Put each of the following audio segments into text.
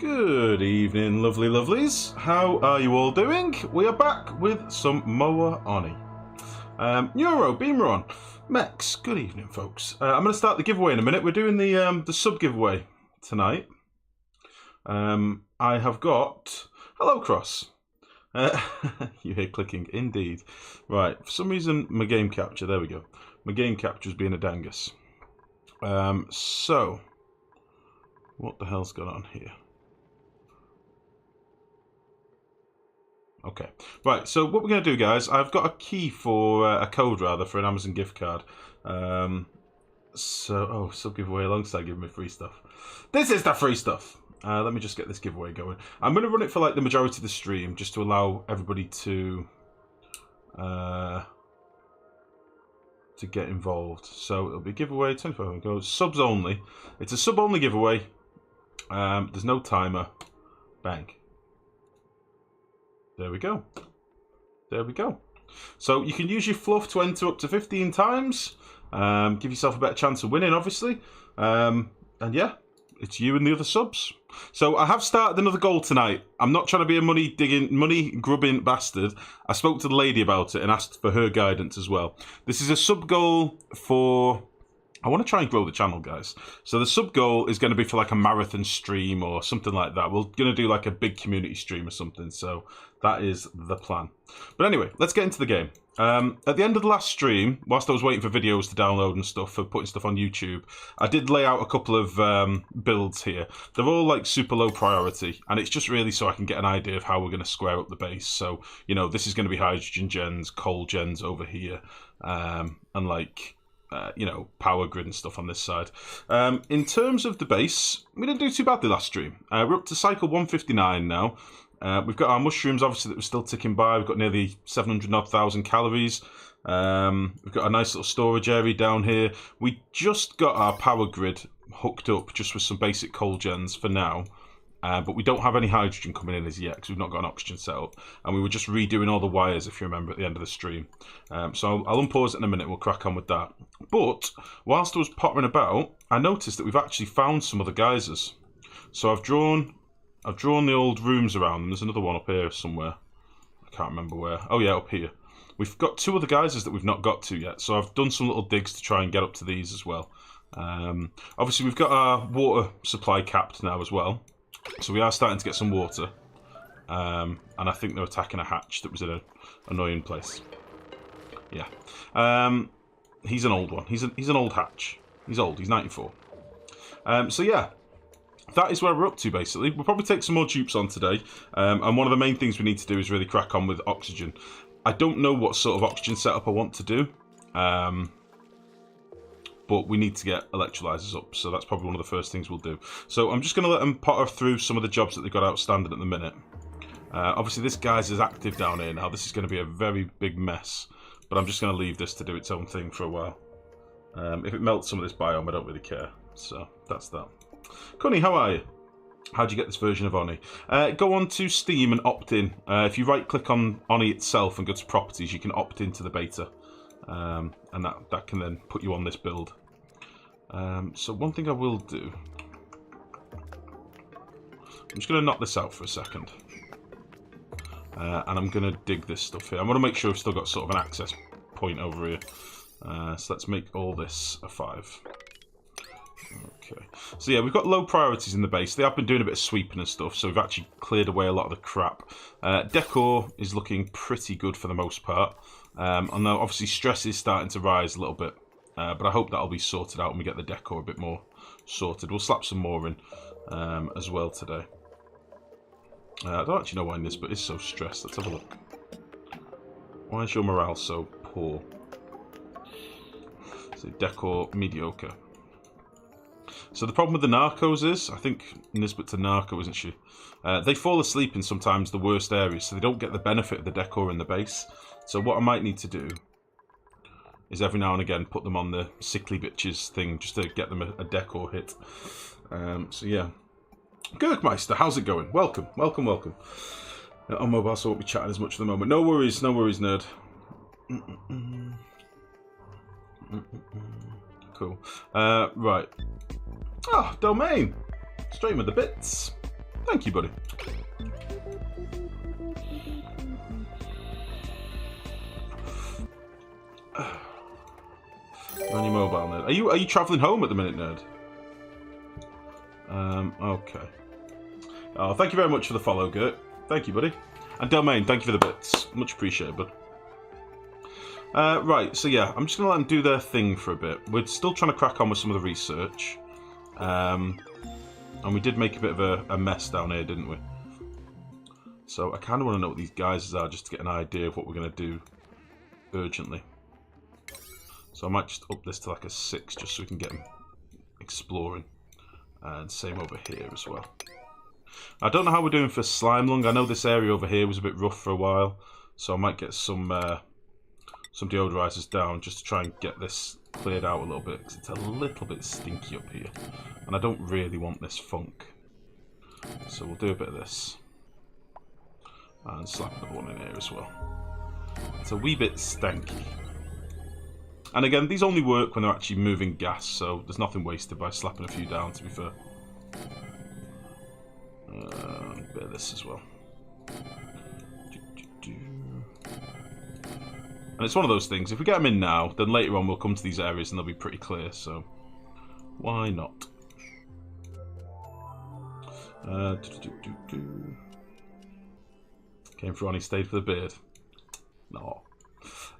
Good evening, lovely lovelies. How are you all doing? We are back with some Moa Oni. Neuro, Beamer on. Mex, good evening, folks. I'm going to start the giveaway in a minute. We're doing the sub giveaway tonight. I have got... Hello, Cross. You hear clicking, indeed. Right, for some reason, my game capture, there we go. My game capture is being a dangus. So, what the hell's going on here? Okay, right, so what we're going to do, guys, I've got a key for, a code rather, for an Amazon gift card. Sub giveaway alongside giving me free stuff. This is the free stuff! Let me just get this giveaway going. I'm going to run it for like the majority of the stream, just to allow everybody to get involved. So it'll be a giveaway, 25 goes, subs only. It's a sub only giveaway. There's no timer. Bang. There we go. There we go. So you can use your fluff to enter up to 15 times. Give yourself a better chance of winning, obviously. And yeah, it's you and the other subs. So I have started another goal tonight. I'm not trying to be a money grubbing bastard. I spoke to the lady about it and asked for her guidance as well. This is a sub goal for... I want to try and grow the channel, guys. So the sub goal is going to be for like a marathon stream or something like that. We're going to do like a big community stream or something. So that is the plan. But anyway, let's get into the game. At the end of the last stream, whilst I was waiting for videos to download and stuff, for putting stuff on YouTube, I did lay out a couple of builds here. They're all like super low priority, and it's just really so I can get an idea of how we're going to square up the base. So, you know, this is going to be hydrogen gens, coal gens over here, and like... you know, power grid and stuff on this side. In terms of the base, we didn't do too badly last stream. We're up to cycle 159 now. We've got our mushrooms, obviously, that we're still ticking by. We've got nearly 700,000 calories. We've got a nice little storage area down here. We just got our power grid hooked up just with some basic coal gens for now. But we don't have any hydrogen coming in as yet because we've not got an oxygen set up. And we were just redoing all the wires, if you remember, at the end of the stream. So I'll unpause it in a minute. We'll crack on with that. But whilst I was pottering about, I noticed that we've actually found some other geysers. So I've drawn the old rooms around them. There's another one up here somewhere. I can't remember where. Oh yeah, up here. We've got two other geysers that we've not got to yet. So I've done some little digs to try and get up to these as well. Obviously, we've got our water supply capped now as well. So we are starting to get some water, and I think they're attacking a hatch that was in an annoying place. Yeah, he's an old one. He's an old hatch. He's old. He's 94. So yeah, that is where we're up to basically. We'll probably take some more dupes on today, and one of the main things we need to do is really crack on with oxygen. I don't know what sort of oxygen setup I want to do. But we need to get electrolyzers up, so that's probably one of the first things we'll do. So I'm just going to let them potter through some of the jobs that they've got outstanding at the minute. Obviously, this guy's is active down here now. This is going to be a very big mess, but I'm just going to leave this to do its own thing for a while. If it melts some of this biome, I don't really care. So that's that. Connie, how are you? How'd you get this version of Oni? Go on to Steam and opt in. If you right-click on Oni itself and go to Properties, you can opt into the beta. And that can then put you on this build. So one thing I will do, I'm just going to knock this out for a second, and I'm going to dig this stuff here. I want to make sure I've still got sort of an access point over here. So let's make all this a 5. Okay, so yeah, we've got low priorities in the base. They have been doing a bit of sweeping and stuff, so we've actually cleared away a lot of the crap. Decor is looking pretty good for the most part. Although obviously stress is starting to rise a little bit, but I hope that'll be sorted out when we get the decor a bit more sorted. We'll slap some more in as well today. I don't actually know why in this, but it's so stressed. Let's have a look. Why is your morale so poor? So decor mediocre. So the problem with the narcos is, I think Nisbet to narco, isn't she? They fall asleep in sometimes the worst areas, so they don't get the benefit of the decor in the base. So what I might need to do is every now and again put them on the sickly bitches thing just to get them a decor hit. So yeah. Gurkmeister, how's it going? Welcome, welcome, welcome. On mobile, so I won't be chatting as much at the moment. No worries, nerd. Cool. Right. Ah, Domain. Stream of the bits. Thank you, buddy. On your mobile, nerd. Are you travelling home at the minute, nerd? Okay. Oh, thank you very much for the follow, Gert. Thank you, buddy. And Domain, thank you for the bits. Much appreciated, bud. Right, so yeah, I'm just going to let them do their thing for a bit. We're still trying to crack on with some of the research. And we did make a bit of a mess down here, didn't we? So I kind of want to know what these guys are, just to get an idea of what we're going to do urgently. So I might just up this to like a 6, just so we can get them exploring. And same over here as well. I don't know how we're doing for slime lung. I know this area over here was a bit rough for a while, so I might get some deodorizers down just to try and get this cleared out a little bit, because it's a little bit stinky up here, and I don't really want this funk. So we'll do a bit of this, and slap another one in here as well. It's a wee bit stanky. And again, these only work when they're actually moving gas, so there's nothing wasted by slapping a few down, to be fair. A bit of this as well. And it's one of those things, if we get them in now, then later on we'll come to these areas and they'll be pretty clear, so why not? Came for Ronnie, stayed for the beard. No.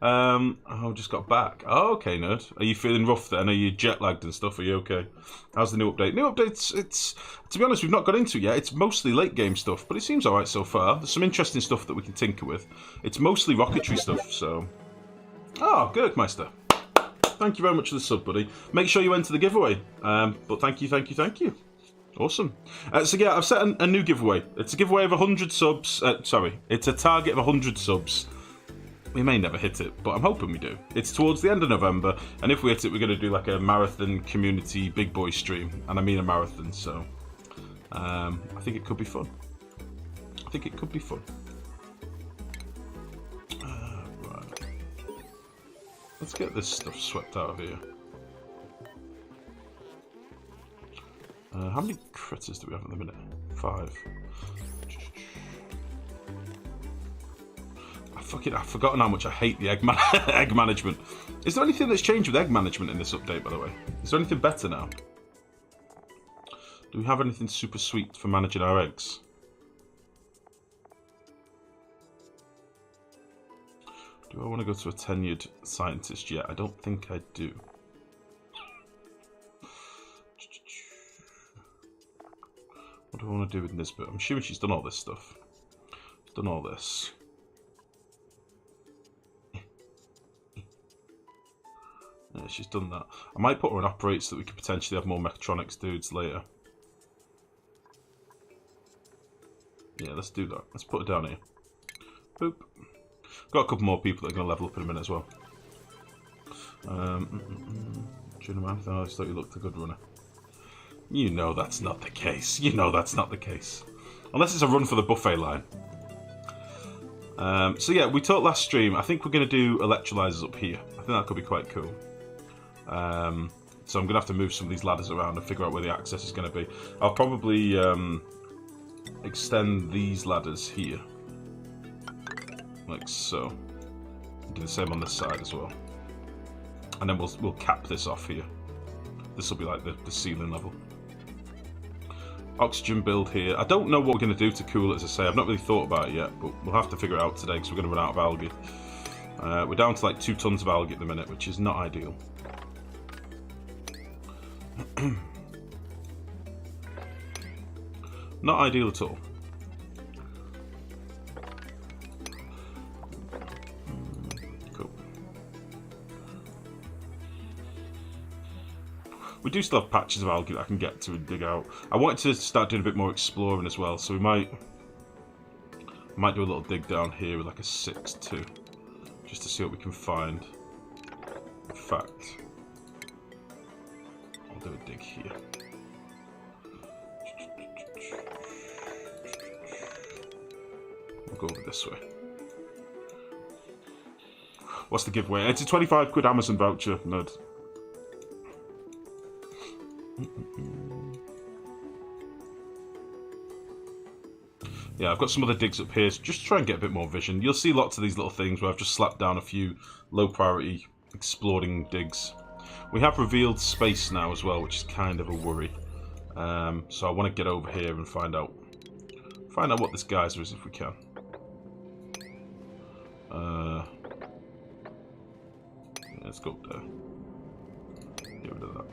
I just got back. Oh, okay, nerd. Are you feeling rough then? Are you jet lagged and stuff? Are you okay? How's the new update? New updates, it's, to be honest, we've not got into it yet. It's mostly late game stuff, but it seems alright so far. There's some interesting stuff that we can tinker with. It's mostly rocketry stuff, so... Oh, Gurkmeister. Thank you very much for the sub, buddy. Make sure you enter the giveaway. But thank you. Awesome. So yeah, I've set a new giveaway. It's a giveaway of 100 subs. Sorry, it's a target of 100 subs. We may never hit it, but I'm hoping we do. It's towards the end of November, and if we hit it, we're going to do like a marathon community big boy stream. And I mean a marathon, so I think it could be fun. Right. Let's get this stuff swept out of here. How many critters do we have at the minute? 5. I've forgotten how much I hate the egg management. Is there anything that's changed with egg management in this update, by the way? Is there anything better now? Do we have anything super sweet for managing our eggs? Do I want to go to a tenured scientist yet? I don't think I do. What do I want to do with this bit? I'm assuming she's done all this stuff. Done all this. Yeah, she's done that. I might put her on operate so that we could potentially have more mechatronics dudes later. Yeah, let's do that. Let's put her down here. Boop. Got a couple more people that are going to level up in a minute as well. Junior man, I always thought you looked a good runner. You know that's not the case. Unless it's a run for the buffet line. So yeah, we talked last stream. I think we're going to do electrolyzers up here. I think that could be quite cool. So I'm going to have to move some of these ladders around and figure out where the access is going to be. I'll probably extend these ladders here. Like so. Do the same on this side as well. And then we'll cap this off here. This will be like the ceiling level. Oxygen build here. I don't know what we're going to do to cool it, as I say. I've not really thought about it yet, but we'll have to figure it out today because we're going to run out of algae. We're down to like 2 tons of algae at the minute, which is not ideal. Not ideal at all. Cool. We do still have patches of algae that I can get to and dig out. I wanted to start doing a bit more exploring as well, so we might do a little dig down here with like a 6-2, just to see what we can find. In fact, I'll do a dig here. We'll go over this way. What's the giveaway? It's a 25 quid Amazon voucher, nerd. Yeah, I've got some other digs up here, so just try and get a bit more vision. You'll see lots of these little things where I've just slapped down a few low-priority exploding digs. We have revealed space now as well, which is kind of a worry. So I want to get over here and find out what this geyser is if we can. Yeah, let's go up there. Get rid of that.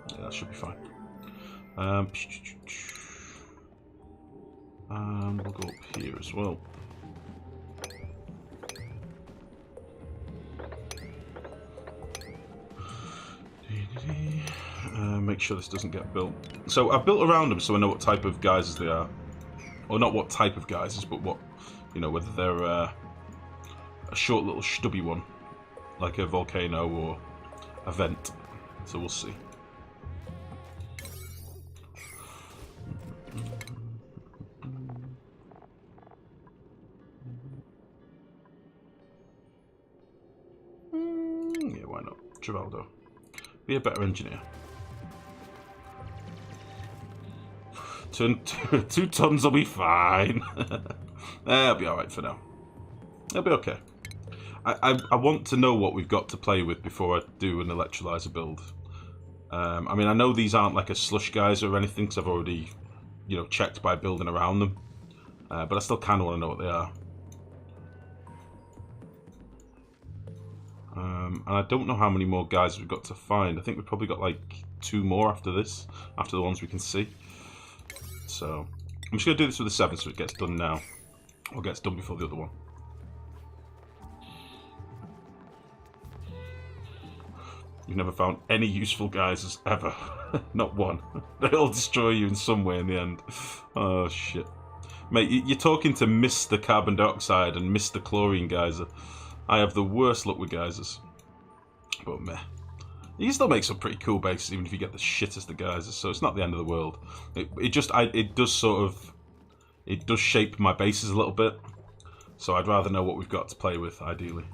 Yeah, that should be fine. And we'll go up here as well. Make sure this doesn't get built. So I've built around them so I know what type of geysers they are. Or not what type of geysers, but what, you know, whether they're a short little stubby one, like a volcano or a vent. So we'll see. Yeah, why not? Trivaldo. Be a better engineer. 2 tons will be fine. It'll be alright for now. It'll be okay. I want to know what we've got to play with before I do an electrolyzer build. I mean, I know these aren't like a slush geyser or anything, because I've already, you know, checked by building around them. But I still kind of want to know what they are. And I don't know how many more guys we've got to find. I think we've probably got like 2 more after this, after the ones we can see. So I'm just going to do this with the 7 so it gets done now, or gets done before the other one. You've never found any useful geysers ever. Not one. They all destroy you in some way in the end. Oh shit. Mate, you're talking to Mr. Carbon Dioxide and Mr. Chlorine Geyser. I have the worst luck with geysers. But meh. You can still make some pretty cool bases even if you get the shittest of geysers, so it's not the end of the world. It does shape my bases a little bit. So I'd rather know what we've got to play with, ideally.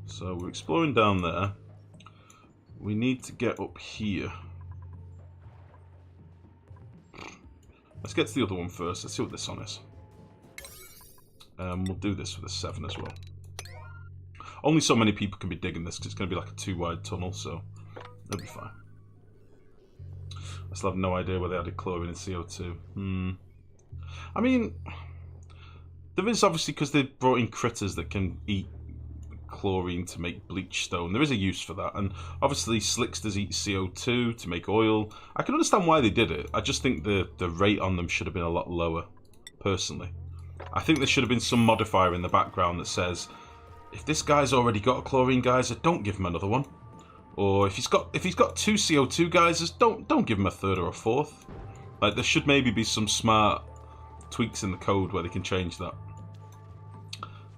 So we're exploring down there. We need to get up here. Let's get to the other one first. Let's see what this one is. We'll do this with a 7 as well. Only so many people can be digging this because it's going to be like a 2-wide tunnel, so it'll be fine. I still have no idea where they added chlorine and CO2. I mean, there is obviously, because they've brought in critters that can eat chlorine to make bleach stone. There is a use for that, and obviously slicksters eat CO2 to make oil. I can understand why they did it. I just think the rate on them should have been a lot lower, personally. I think there should have been some modifier in the background that says, if this guy's already got a chlorine geyser, don't give him another one. Or if he's got 2 CO2 geysers, don't give him a 3rd or a 4th. Like, there should maybe be some smart tweaks in the code where they can change that.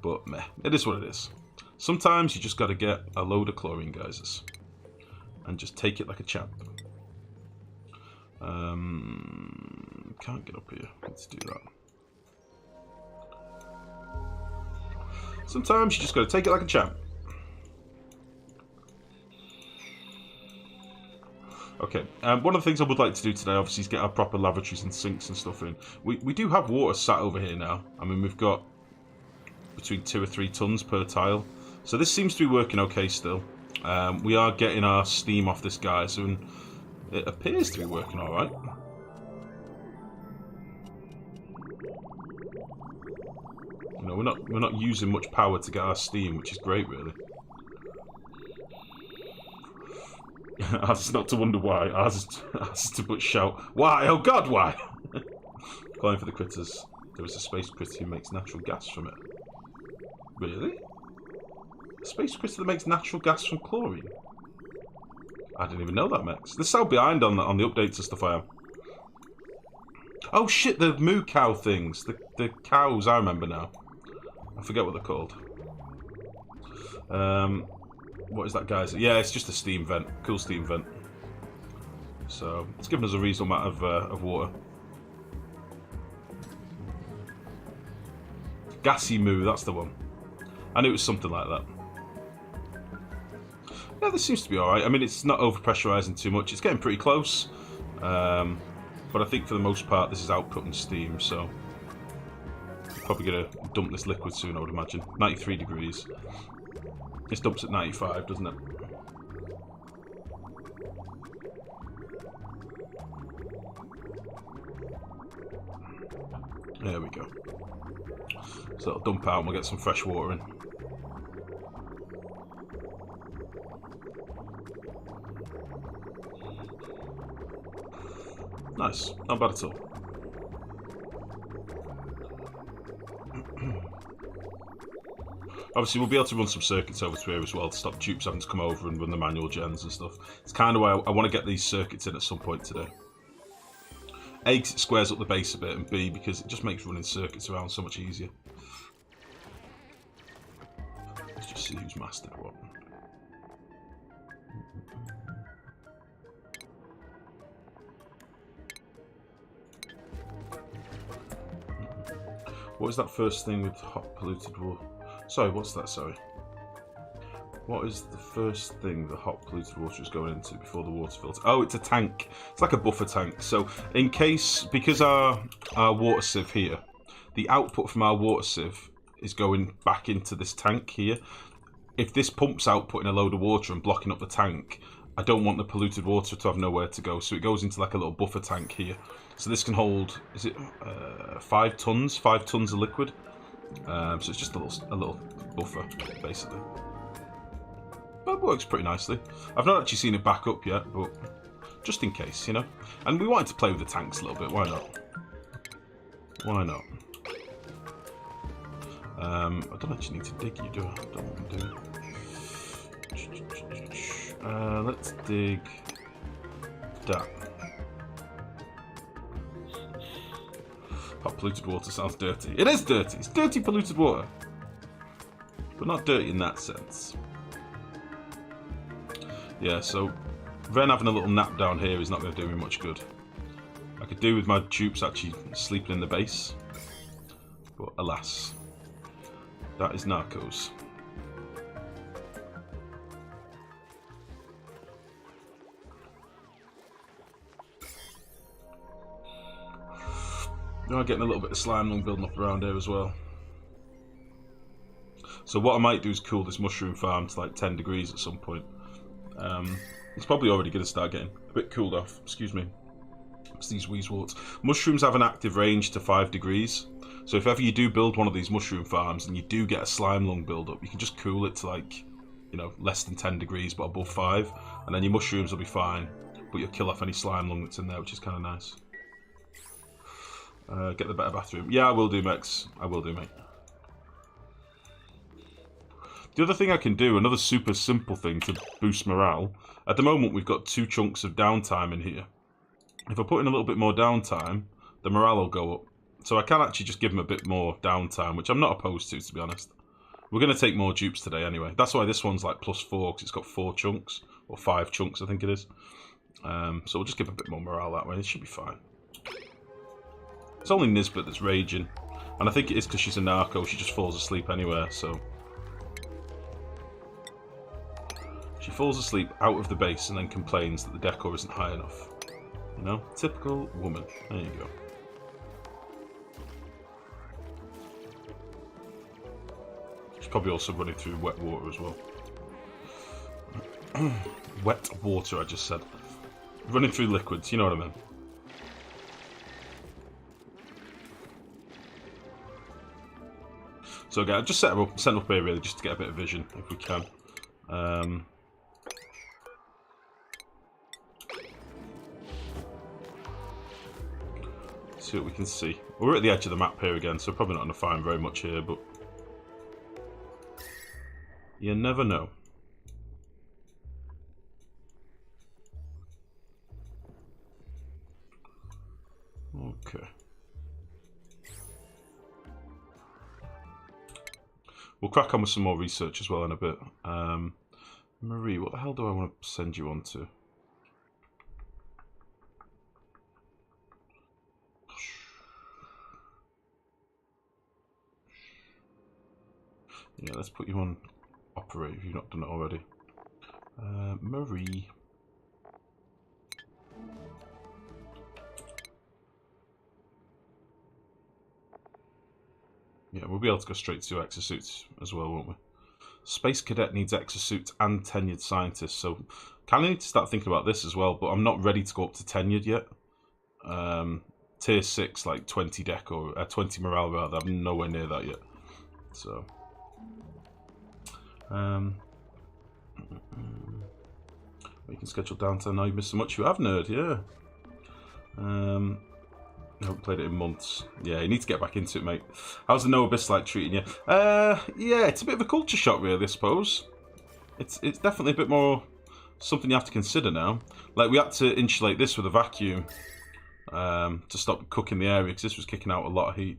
But meh, it is what it is. Sometimes you just got to get a load of chlorine geysers and just take it like a champ. Can't get up here. Let's do that. Sometimes you just got to take it like a champ. Okay, one of the things I would like to do today, obviously, is get our proper lavatories and sinks and stuff in. We do have water sat over here now. I mean, we've got between 2 or 3 tons per tile. So this seems to be working okay still. We are getting our steam off this geyser, and it appears to be working alright. You know, we're not using much power to get our steam, which is great, really. Ours is not to wonder why. Ours is to but shout, why? Oh God, why? Calling for the critters. There is a space critter who makes natural gas from it. Really? A space critter that makes natural gas from chlorine? I didn't even know that, Max. This is how behind on the updates and stuff I am. Oh shit, the moo cow things. The cows, I remember now. I forget what they're called. What is that, guys? Yeah, it's just a steam vent. Cool steam vent. So, it's given us a reasonable amount of water. Gassy moo, that's the one. I knew it was something like that. Yeah, this seems to be alright. I mean, it's not over-pressurising too much. It's getting pretty close. But I think for the most part, this is outputting steam, so... Probably going to dump this liquid soon, I would imagine. 93 degrees. This dumps at 95, doesn't it? There we go. So it'll dump out and we'll get some fresh water in. Nice. Not bad at all. Obviously, we'll be able to run some circuits over to here as well to stop dupes having to come over and run the manual gens and stuff. It's kind of why I want to get these circuits in at some point today. A, because it squares up the base a bit, and B, because it just makes running circuits around so much easier. Let's just see who's mastered what. What is that first thing with hot polluted water? Sorry, what's that? Sorry. What is the first thing the hot polluted water is going into before the water filter? Oh, it's a tank. It's like a buffer tank. So in case, because our water sieve here, the output from our water sieve is going back into this tank here. If this pump's out putting a load of water and blocking up the tank, I don't want the polluted water to have nowhere to go. So it goes into like a little buffer tank here. So this can hold, is it 5 tons? 5 tons of liquid. So it's just a little buffer, basically. That works pretty nicely. I've not actually seen it back up yet, but just in case, you know. And we wanted to play with the tanks a little bit. Why not? Why not? I don't actually need to dig you, do I? I don't want to do it. Let's dig that. Hot polluted water sounds dirty. It is dirty. It's dirty polluted water. But not dirty in that sense. Yeah, so Ren having a little nap down here is not going to do me much good. I could do with my dupes actually sleeping in the base. But alas. That is Narcos. Now I'm getting a little bit of slime lung building up around here as well. So what I might do is cool this mushroom farm to like 10 degrees at some point. It's probably already going to start getting a bit cooled off. Excuse me. It's these weezeworts. Mushrooms have an active range to 5 degrees. So if ever you do build one of these mushroom farms and you do get a slime lung build up, you can just cool it to like, you know, less than 10 degrees but above 5. And then your mushrooms will be fine. But you'll kill off any slime lung that's in there, which is kind of nice. Get the better bathroom. Yeah, I will do, Mex. I will do, mate. The other thing I can do, another super simple thing to boost morale. At the moment, we've got 2 chunks of downtime in here. If I put in a little bit more downtime, the morale will go up. So I can actually just give them a bit more downtime, which I'm not opposed to be honest. We're going to take more dupes today anyway. That's why this one's like +4, because it's got 4 chunks. Or 5 chunks, I think it is. So we'll just give a bit more morale that way. It should be fine. It's only Nisbet that's raging. And I think it is because she's a narco. She just falls asleep anywhere, so... She falls asleep out of the base and then complains that the decor isn't high enough. You know? Typical woman. There you go. She's probably also running through wet water as well. Wet water, I just said. Running through liquids, you know what I mean. So again, I've just set up here really just to get a bit of vision, if we can. See what we can see. We're at the edge of the map here again, so probably not going to find very much here, but you never know. Okay. We'll crack on with some more research as well in a bit. Marie, what the hell do I want to send you on to? Yeah, let's put you on operate if you've not done it already. Marie. Yeah, we'll be able to go straight to exosuits as well, won't we? Space Cadet needs exosuits and tenured scientists, so kind of need to start thinking about this as well, but I'm not ready to go up to tenured yet. Tier 6, like 20 deck or 20 morale rather, I'm nowhere near that yet. So, you can schedule downtime now. You missed so much. You have, nerd, yeah. I haven't played it in months. Yeah, you need to get back into it, mate. How's the No Abyss like treating you? Yeah, it's a bit of a culture shock, really, I suppose. It's definitely a bit more something you have to consider now. Like, we had to insulate this with a vacuum to stop cooking the area, because this was kicking out a lot of heat.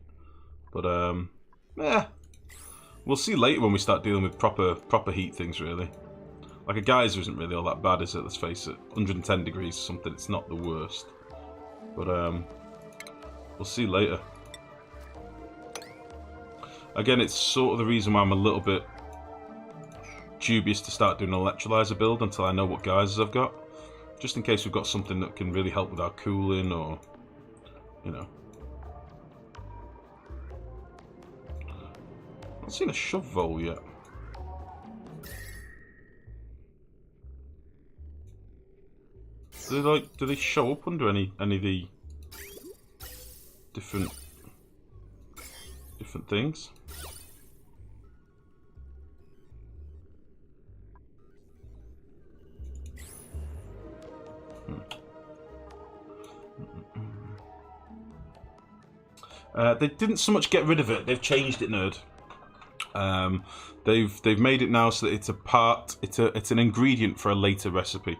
But, yeah. We'll see later when we start dealing with proper heat things, really. Like, a geyser isn't really all that bad, is it? Let's face it. 110 degrees or something, it's not the worst. But, we'll see later. Again, it's sort of the reason why I'm a little bit dubious to start doing an electrolyzer build until I know what geysers I've got. Just in case we've got something that can really help with our cooling or, you know. Not seen a shove vole yet. Do they show up under any of the different things? They didn't so much get rid of it; they've changed it, nerd. They've made it now so that it's a part. It's an ingredient for a later recipe.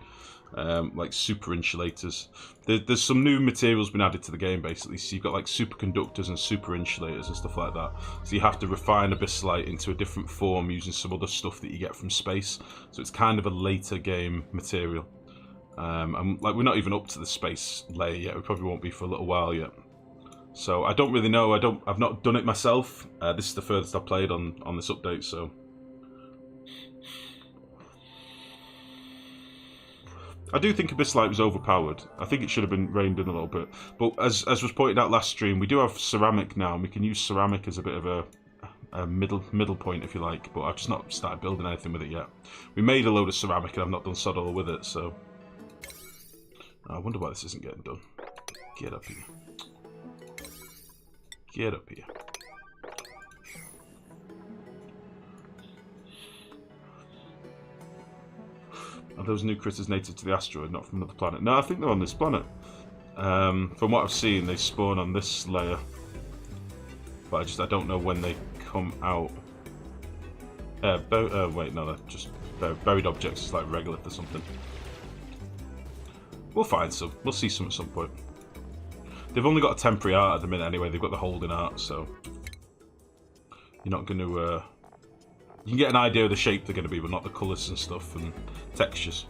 Like super insulators. There's some new materials been added to the game, basically. So you've got like superconductors and super insulators and stuff like that. So you have to refine abyssite into a different form using some other stuff that you get from space. So it's kind of a later game material. And like we're not even up to the space layer yet. We probably won't be for a little while yet. So I don't really know. I've not done it myself. This is the furthest I've played on this update. So. I do think Abyssite was overpowered. I think it should have been reined in a little bit. But as was pointed out last stream, we do have ceramic now, and we can use ceramic as a bit of a middle point, if you like. But I've just not started building anything with it yet. We made a load of ceramic, and I've not done sod all with it, so... I wonder why this isn't getting done. Get up here. Get up here. Are those new critters native to the asteroid, not from another planet? No, I think they're on this planet. From what I've seen, they spawn on this layer. But I don't know when they come out. Wait, no, they're just buried objects. It's like regolith or something. We'll find some. We'll see some at some point. They've only got a temporary art at the minute anyway. They've got the holding art, so... You're not going to... You can get an idea of the shape they're going to be, but not the colours and stuff and textures.